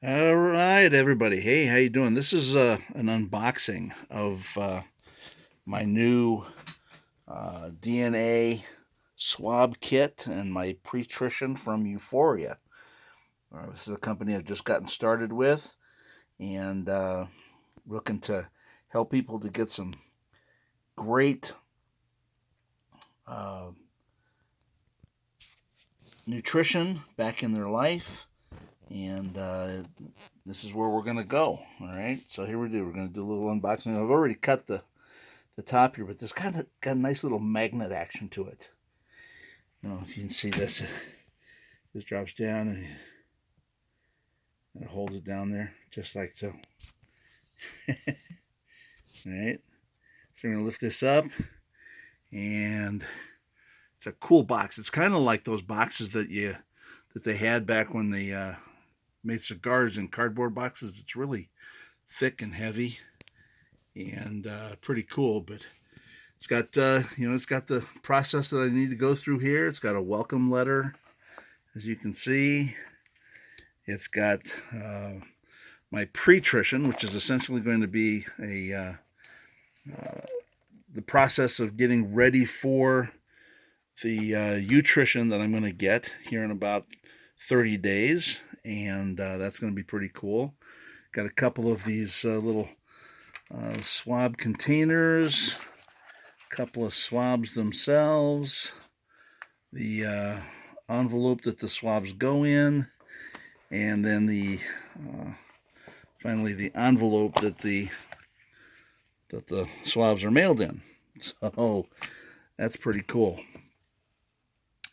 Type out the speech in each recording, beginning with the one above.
All right, everybody. Hey, how you doing? This is an unboxing of my new DNA swab kit and my pretrition from Uforia. This is a company I've just gotten started with, and looking to help people to get some great uh, nutrition back in their life. And this is where we're going to go. All right. So here we do. We're going to do a little unboxing. I've already cut the top here, but this kind of got a nice little magnet action to it. I don't know if you can see this. This drops down and it holds it down there just like so. All right. So we're going to lift this up, and it's a cool box. It's kind of like those boxes that they had back when they made cigars in cardboard boxes. It's really thick and heavy and pretty cool, but it's got it's got the process that I need to go through here. It's got a welcome letter, as you can see. It's got my pretrition, which is essentially going to be the process of getting ready for the nutrition that I'm going to get here in about 30 days, and that's going to be pretty cool. Got a couple of these little swab containers, a couple of swabs themselves, the envelope that the swabs go in, and then finally the envelope that the swabs are mailed in. So that's pretty cool.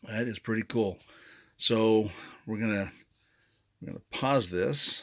That is pretty cool. So we're gonna pause this